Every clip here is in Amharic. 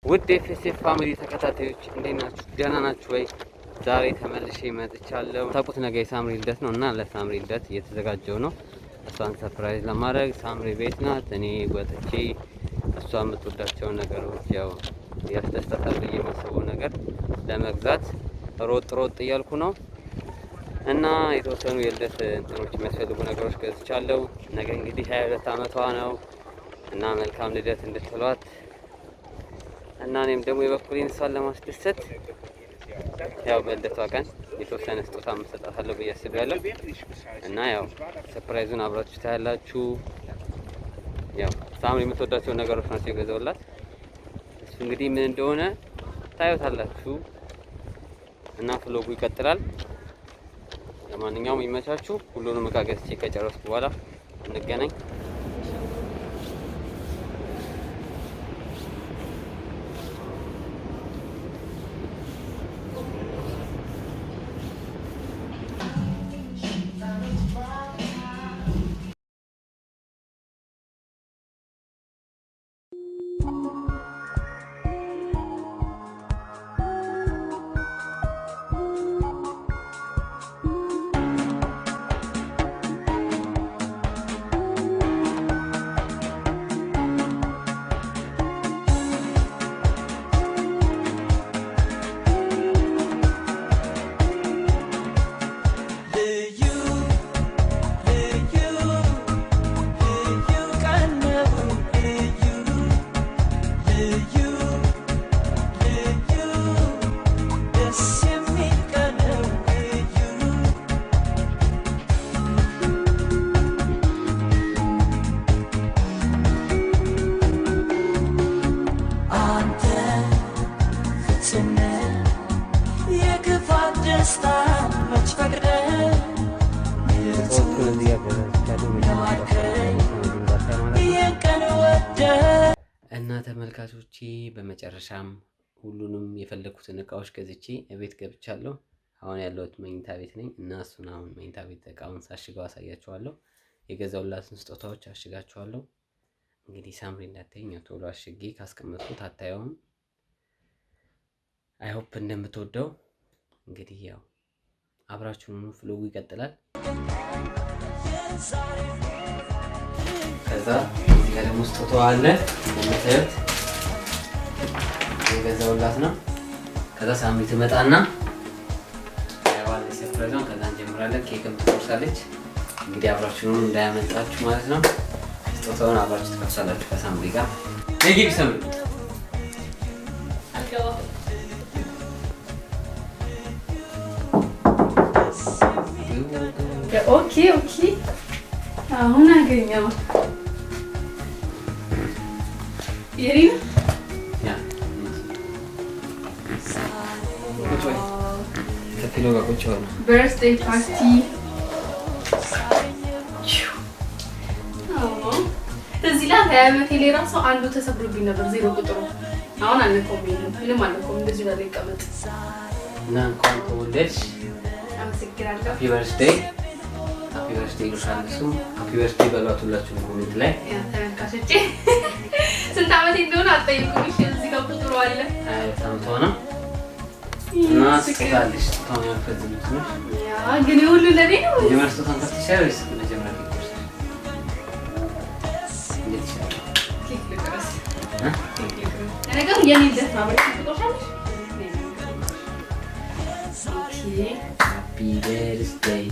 ውድ የፌስቲቭ ፋሚሊ ተከታታዮች እንዴት ናችሁ? ደህና ናችሁ ወይ? ዛሬ ተመልሼ መጥቻለሁ። ታውቁት ነገ የሳምሪ ልደት ነው እና ለሳምሪ ልደት እየተዘጋጀው ነው። እሷን ሰርፕራይዝ ለማድረግ ሳምሪ ቤት ናት። እኔ ወጥቼ እሷ የምትወዳቸውን ነገሮች ያው ያስደስታታል ብዬ የማስበው ነገር ለመግዛት ሮጥ እያልኩ ነው እና የተወሰኑ የልደት እንትኖች የሚያስፈልጉ ነገሮች ገዝቻለሁ። ነገ እንግዲህ 22 ዓመቷ ነው እና መልካም ልደት እንድትሏት እና እኔም ደግሞ የበኩሌን እሷን ለማስደሰት ያው በልደቷ ቀን የተወሰነ ስጦታ መስጠታለሁ ብዬ አስቤያለሁ እና ያው ሰርፕራይዙን አብራችሁ ታያላችሁ። ያው ሳምሪ የምትወዳቸው ነገሮች ናቸው የገዛሁላት። እሱ እንግዲህ ምን እንደሆነ ታዩታላችሁ እና ፍሎጉ ይቀጥላል። ለማንኛውም ይመቻችሁ። ሁሉንም እቃ ገዝቼ ከጨረስኩ በኋላ እንገናኝ። እና ተመልካቾቼ በመጨረሻም ሁሉንም የፈለኩትን እቃዎች ገዝቼ እቤት ገብቻለሁ። አሁን ያለሁት መኝታ ቤት ነኝ እና እሱን አሁን መኝታ ቤት እቃውን ሳሽገው አሳያችኋለሁ። የገዛሁላትን ስጦታዎች አሽጋችኋለሁ። እንግዲህ ሳምሪ እንዳትተኛ ቶሎ አሽጌ ካስቀመጥኩት አታየውም። አይ ሆፕ እንደምትወደው። እንግዲህ ያው አብራችሁን ፍሎጉ ይቀጥላል። ከዛ እዚህ ጋር ደግሞ ስጦታው አለ እንደምታዩት የገዛሁላት ነው። ከዛ ሳምሪ ትመጣና ያዋለ ሰርፕራይዟን ከዛ እንጀምራለን። ኬክም ትቆርሳለች። እንግዲህ አብራችሁን እንዳያመልጣችሁ ማለት ነው። ስጦታውን አብራችሁ ትከፍሳላችሁ ከሳምሪ ጋር። ነጊ ሳምሪ ኦኬ አሁን አገኘው የሪና ያ ከፊሎ ጋር ቁጭ ሆነ በርዝዴይ ፓርቲ እዚህ ላይ ከዓመቴ ላይ ራሱ አንዱ ተሰብሮብኝ ነበር። ዜሮ ቁጥሩ አሁን አልነካውም። ምንም አልነካውም። እንደዚህ ላይ ይቀመጥ እና እንኳን ተወለድሽ። አመሰግናለሁ። ሃፒ በርዝዴይ ይሉሻል። እሱ ሃፒ በርዝዴይ በሏት ሁላችሁም ኮሜንት ላይ። ያ ተመልካቾቼ ስንት ዓመቴ እንደሆነ አትጠይቁኝ። እዚህ ጋር ቁጥሩ አለ። ታምቶ ነው እና ስታልሽ ታውያ ፈዝልት ነው። ያ ግን ሁሉ ለኔ ነው። የመርስቶታን ከተሻለሽ መጀመሪያ ሊቆርስ እንዴት ይችላል? ኬክ ልቅረስ ነገሩ የኔ ልደት ነው። አብረሽ ትቆርሻለሽ። ሃፒ በርዝዴይ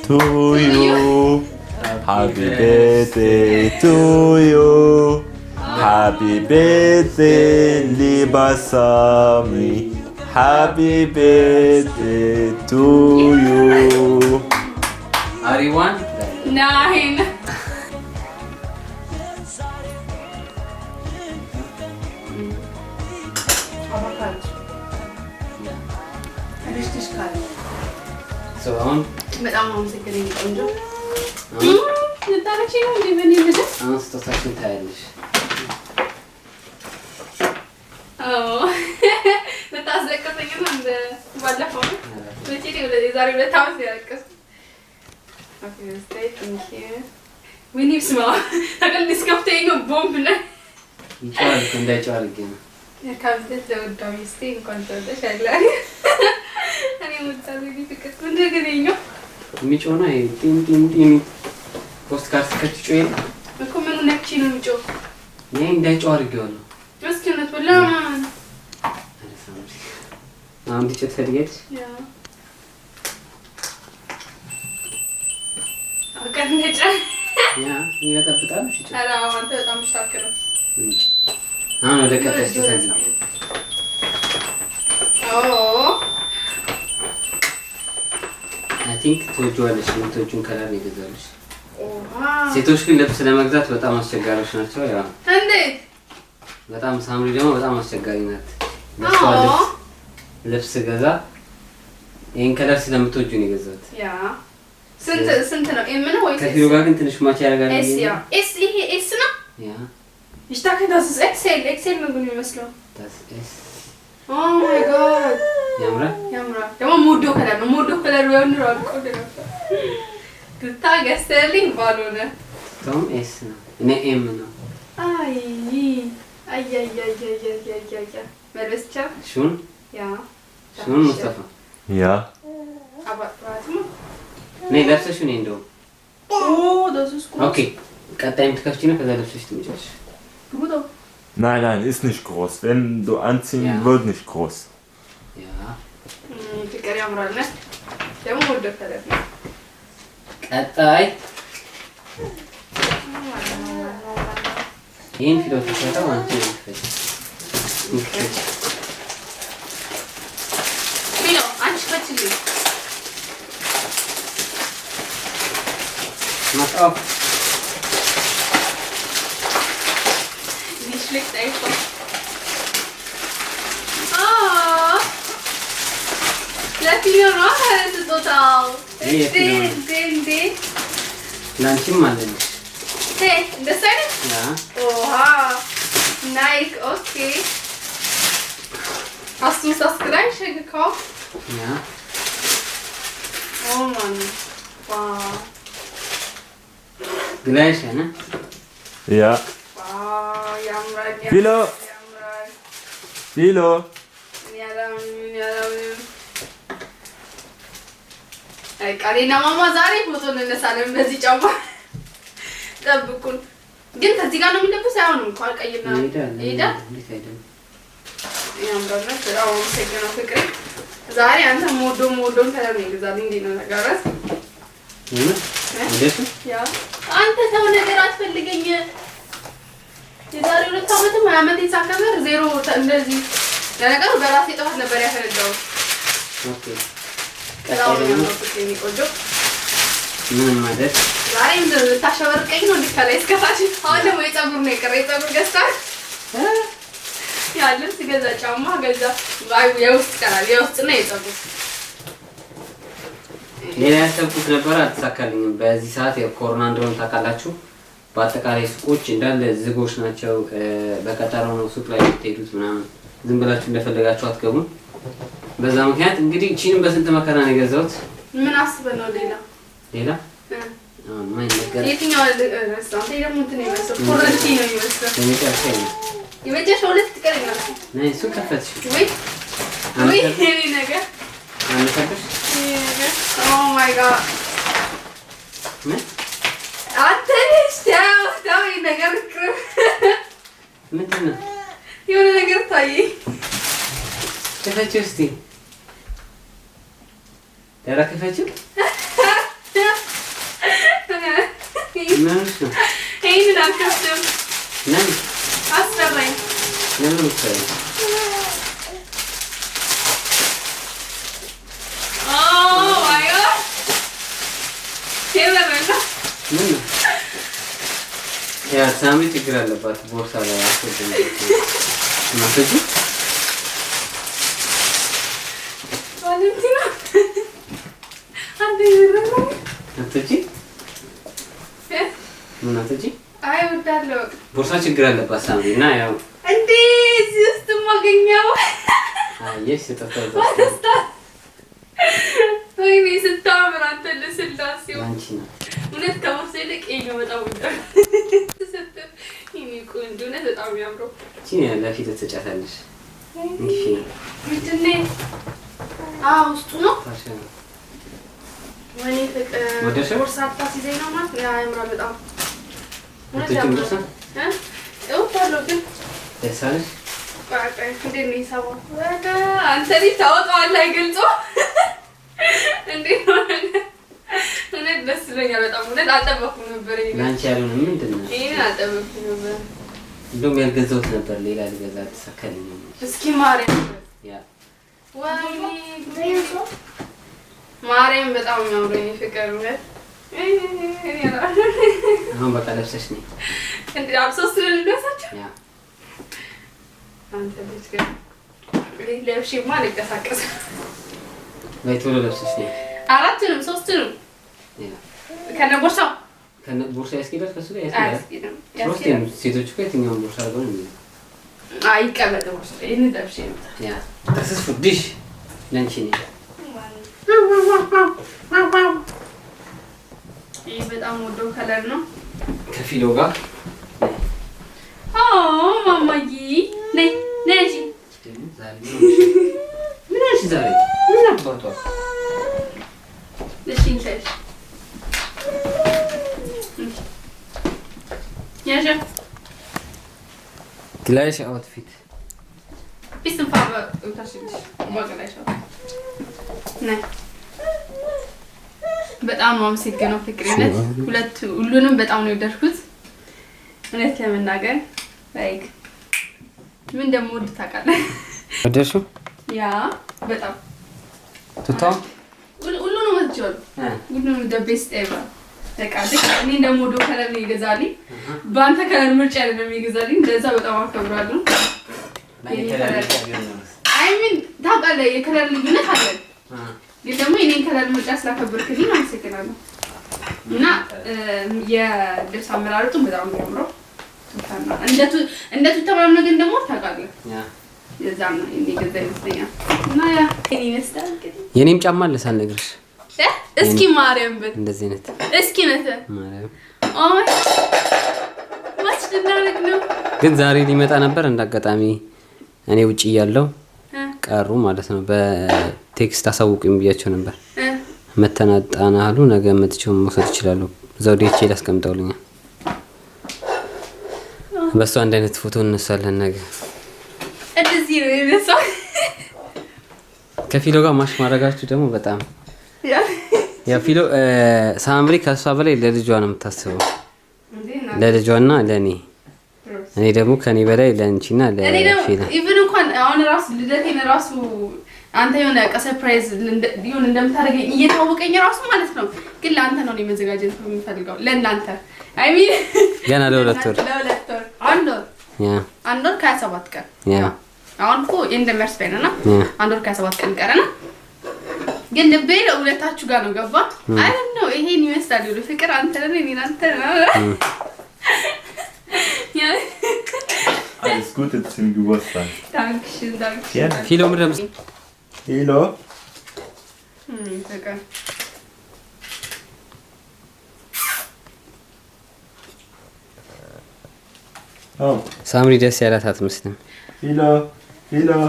to you. Happy birthday to you. Happy birthday, lieber Sami. Happy birthday to you. Everyone? 9 So on. በጣም አመሰግናለሁ። ቆንጆ ልታረቺ ነው እንዴ? በኔ ልደት አሁን ስጦታችን ታያለሽ። ልታስለቅሰኝ ነው እንደ ባለፈው መቼ ነው የዛሬ 2 ዓመት ያለቀስኩት። ኦኬ ስቴይ ቲንክ ዩ ዊ ኒድ ስማ ታውቃለህ ዲስካፍቴ ነው ቦምብ ላይ ይጫል እንዳይጫል ግን የካብተት ለወዳው ሚስቴ እንኳን ተወደሻለ እኔ ወጣለኝ ፍቅር እንደገኘው የሚጮና ቲን ቲን ቲን ፖስት ካርድ ከትጮ የለ እኮ ምን ነክቺ ነው የሚጮህ እኔ እንዳይጮህ አድርጌዋለሁ መስኪነት ወላሂ አሁን ትጨት ፈልጌት ያ አቀነጨ ያ ይወጣብጣል እሺ አላ አንተ በጣም ተሽታከረ አሁን ወደ ቀጣይ ተሰግና አይ ቲንክ ትወጂዋለሽ የምትወጂውን ከለር ይገዛልሽ ሴቶች ግን ልብስ ለመግዛት በጣም አስቸጋሪዎች ናቸው ያው እንዴት በጣም ሳምሪ ደግሞ በጣም አስቸጋሪ ናት ልብስ ገዛ ይሄን ከለር ስለምትወጂው ነው የገዛሁት ያ ስንት ነው ኤም ነው ወይስ ከፊሉ ጋር ግን ትንሽ ማች ያደርጋል ኤስ ያ ኤስ ይሄ ኤስ ነው ያ Ich dachte, das ist Excel ነው የሚመስለው das ist Oh my god ያምራ ደግሞ ሞዶ ከለር ነው ነው አልቆደ ነበር ግታ ገስተልኝ ባሎነ ቶም ኤስ ነው እኔ ኤም ነው አይ መልበስቻ ሹን ያ ሹን ሙስጠፋ Ja. አባጥራትም ነይ ለብሰሽ ነይ እንደው das ist gut ኦኬ ቀጣይም ትከፍቺ ነው ከዛ ለብሰሽ ትመጫለሽ Nein, nein, ist nicht groß. Wenn du anziehen, wird nicht groß. Ja. ፍቅር ያምራል ደግሞ ወደ ከለር ቀጣይ ይሄን ፊሎ ተሰጣው አንቺ ልትፈጭ ፊሎ አንቺ ፈጭልኝ ማጣው schlägt einfach. La Fiona ist total. Den. ላንቺም አለልሽ Hey, das eine? ያ Oha. Nike, okay. Hast du das gleiche gekauft? ያ Oh Mann. Wow. ግላሽ አነ Ja. Wow, ያምራል Philo. ያምራል Philo. አይ ቃሌና ማማ ዛሬ ፎቶ እንነሳለን በዚህ ጫማ ጠብቁን ግን ከዚህ ጋር ነው የሚለብሰው አይሆንም እንኳን ቀይና ይሄዳል ያምራል አዎ ሰገና ፍቅር ዛሬ አንተ ሞዶን ከለር ነው ይገዛል እንዴ ነው ነገራት እንዴት ያ አንተ ሰው ነገር አትፈልገኝ የዛሬ 2 ዓመትም 20 ዓመት ይሳከበር ዜሮ እንደዚህ ለነገሩ በራሴ ጥፋት ነበር ያፈረዳው ኦኬ ቀጣይ ነው ቆጆ ምን ማለት ዛሬ እንደው ታሸበርቀኝ ነው እንዲከላይ እስከታች አሁን ደግሞ የፀጉር ነው የቀረ የፀጉር ገዝታ ያ ልብስ ገዛ ጫማ ገዛ አይ የውስጥ ቀራል የውስጥና የፀጉር ሌላ ያሰብኩት ነበር አልተሳካልኝም በዚህ ሰዓት የኮሮና እንደሆነ ታውቃላችሁ በአጠቃላይ ሱቆች እንዳለ ዝጎች ናቸው በቀጠሮ ነው ሱቅ ላይ የምትሄዱት ምናምን ዝም ብላችሁ እንደፈለጋችሁ አትገቡም በዛ ምክንያት እንግዲህ እቺንም በስንት መከራ ነው የገዛሁት ምን አስበህ ነው ሌላ ማን ነገር የትኛው ሬስቶራንት ደግሞ እንትን ነው የሚመስለው ኮረንቲ ነው የሚመስለው ለሚቀርሽ የመጨረሻ ሁለት ትቀርኛለህ ነይ ሱቅ ከፈትሽ ወይ እኔ ነገር አንተሽ ኦ ማይ ጋድ ምን አትንሽ ታው ነገር ክር ምንድን ነው የሆነ ነገር ታየኝ ከፈችው እስቲ ደራ ከፈችው ምንሽ ነው ይሄንን አልከፍትም ነን አስፈራኝ ለምን ወሰደ ኦ ማይ ጋድ ቴለበና ምን ያ ሳሚ ችግር አለባት ቦርሳ ላይ አስወጥቶ ማሰጁ ዋለንቲና አንተ ይረራ አትጂ ምን አትጂ አይ ወዳለው ቦርሳ ችግር አለባት ሳሚ እና ያው እንዴ እዚህ ውስጥ ማገኛው አየሽ ተጠጣጣ ወይኔ ስታምር አንተ ለስላሴው አንቺ ነው እውነት ከቦርሳ ይልቅ ይሄኛው በጣም ወዳለው ይሄ ቆንጆነት በጣም ያምረው እቺ ለፊት ተጫታለሽ እሺ ምንድን ውስጡ ነው ወይኔ ፍቅር ቦርሳታ ሲዘኝ ነው ማለት ያ ያምራል በጣም እወጣለሁ ግን ደስ አለሽ በቃ እንዴት ነው ይሳው በቃ አንተ ልጅ ታወጣዋለህ አይገልጸው እንዴት ነው እኔ ደስ ይለኛል በጣም እውነት አልጠበኩም ነበር ይሄን ላንቺ ያሉን ምንድነው ይሄን አልጠበኩም ነበር እንደውም ያልገዛሁት ነበር ሌላ ልገዛ ተሰከለኝ እስኪ ማርያም ያ ወይኔ ማርያም በጣም የሚያምረኝ ፍቅር እውነት አሁን በቃ ለብሰሽ ነኝ እንዴ አብሶስ ልልበሳቸው ያ አንተ ልጅ ግን ለብሼማ ልንቀሳቀስ በይቶሎ ለብሰሽ ነኝ አራቱንም ሶስቱንም ያ ከነ ቦርሳ ያስኬዳል ከሱ ላይ ያስኬዳል ሶስቱም ሴቶች እኮ የትኛውን ቦርሳ አድርገው ነው የሚይዙት አይቀበል ቦርሳ ይሄን ለብሼ ነው ያ ተስስ ፉዲሽ ለንቺ ነኝ ይሄ በጣም ወዶ ከለር ነው ከፊሎ ጋር ማማዬ ነይ ነይ ምን አልሽ ዛሬ ምን አባቷ ለሽኝ ሰሽ ያሻ ግላሽ አውትፊት ቢስም ፋባ ታሽልሽ ባገላሽ ነይ በጣም ነው አመሰግነው ፍቅሬነት ሁሉንም በጣም ነው የወደድኩት እውነት ለመናገር ላይክ ምን እንደምወድ ታውቃለህ ወደድሽው ያ በጣም ትታው ሁሉንም ወድጄዋለሁ ሁሉንም the best ever በቃ እኔ እንደምወደው ከለር ነው ይገዛልኝ በአንተ ከለር ምርጫ አይደለም ይገዛልኝ እንደዛ በጣም አከብራለሁ አይ ሚን ታውቃለህ የከለር ልዩነት አለ ግን ደግሞ የኔን ከለር ምርጫ ስላከበርክልኝ አመሰግናለሁ እና የልብስ አመራረጡ በጣም የሚያምረው እንደቱ ተባለ ግን ደግሞ ታውቃለህ ያ የዛም ነው የሚገዛ ይመስለኛል እና ያ እኔ ይመስላል እንግዲህ የኔም ጫማ ለሳል ነግርሽ እስኪ ማርያም ብል እንደዚህ ነት እስኪ ነተ ማርያም ኦይ ማች ድናረግ ነው ግን ዛሬ ሊመጣ ነበር እንዳጋጣሚ እኔ ውጪ ያለው ቀሩ ማለት ነው በቴክስት አሳውቁኝ ብያቸው ነበር መተናጣና አሉ ነገ መጥቼው መውሰድ ይችላል ዘውዴቼ ላስቀምጠውልኛል በሱ አንድ አይነት ፎቶ እንነሳለን ነገ እንደዚህ ነው የነሳው ከፊሎ ጋር ማሽ ማድረጋችሁ ደግሞ በጣም ያ ፊሎ ሳምሪ ከሷ በላይ ለልጇ ነው የምታስበው ለልጇና ለኔ እኔ ደግሞ ከኔ በላይ ለንቺና ለፊላ ኢቭን እንኳን አሁን ራስ ልደቴን ራሱ አንተ የሆነ ሰርፕራይዝ ሊሆን እንደምታደርገኝ እየታወቀኝ ራሱ ማለት ነው ግን ለአንተ ነው መዘጋጀት የምፈልገው ለእናንተ አይ ሚን ገና ለሁለት ወር አንድ ወር ከ27 ቀን ያ አሁን እኮ እንደመርስ በእናና አንድ ወር ከ27 ቀን ቀረና ግን ልቤ ለሁለታችሁ ጋር ነው ገባ አይ ነው ይሄን ይመስላል ይሉ ፍቅር አንተ ነህ እኔ አንተ ነህ ያ Alles Gute zum Geburtstag. Dankeschön. Gerne. Philo mit dem Philo. Danke. Oh. ሳምሪ ደስ ያላት አትመስልም Philo. Philo.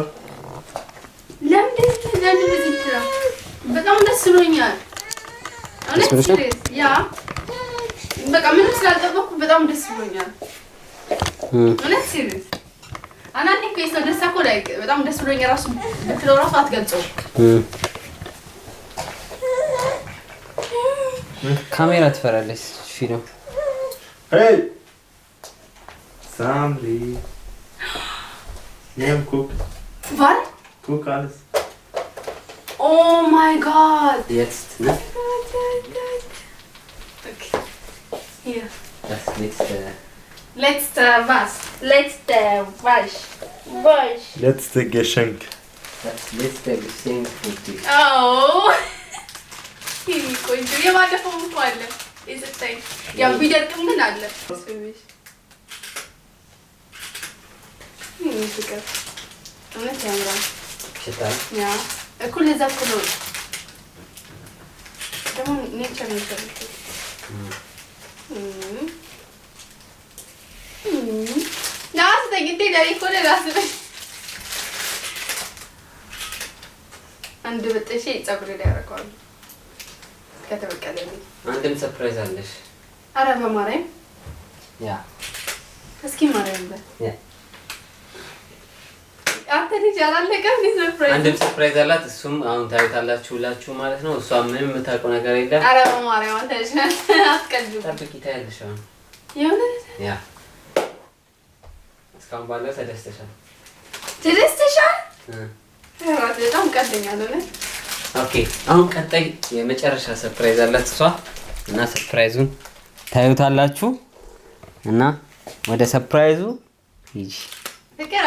ለምን እንደዚህ ትላለህ? በጣም ደስ ብሎኛል። ያ በቃ ምን ስላልጠበቅኩ በጣም ደስ ብሎኛል። እውነት ሲሪየስ አንዳንዴ ፌስ ነው ደስ እኮ ላይ በጣም ደስ ብሎኛል ራሱ ብትለው ራሱ አትገልጸው ካሜራ ትፈራለች ፊሎ Hey! Samri. Ja, guck. Was? Guck alles. Oh my god. Jetzt, ne? Okay. Hier. Das letzte. Was? Letzte was? Letzte Geschenk. Das letzte Geschenk für dich. Oh. Hier, ቆንጆ የባለፈው እንኳን አለ እዚህ ያው ቢደርቅም ግን አለ ስሚሽ ይሄ ፍቅር እውነት ያምራል ሽታ ያ እኩል እዛ እኮ ነው ደግሞ ኔቸር ነው ተግዴ ላይ ኮለ ራስህ አንድ በጥሽ ፀጉር ላይ ያረጋው ከተበቀለልኝ አንድም ሰርፕራይዝ አለሽ። አረ በማርያም ያ እስኪ ማርያም በ ያ አንተ ልጅ አላለቀም ሰርፕራይዝ አንድም ሰርፕራይዝ አላት። እሱም አሁን ታዩታላችሁ ሁላችሁ ማለት ነው። እሷ ምንም የምታውቀው ነገር የለም። አረ በማርያም አንተ አትቀልዱ። ጠብቂ ታያለሽ። አሁን የሆነ ያ እስካሁን ባለው ተደስተሻል? ራስ በጣም ቀልደኛ ነው። ኦኬ አሁን ቀጣይ የመጨረሻ ሰርፕራይዝ አላት እሷ እና ሰርፕራይዙን ታዩታላችሁ እና ወደ ሰርፕራይዙ ሂጂ። ፍቅር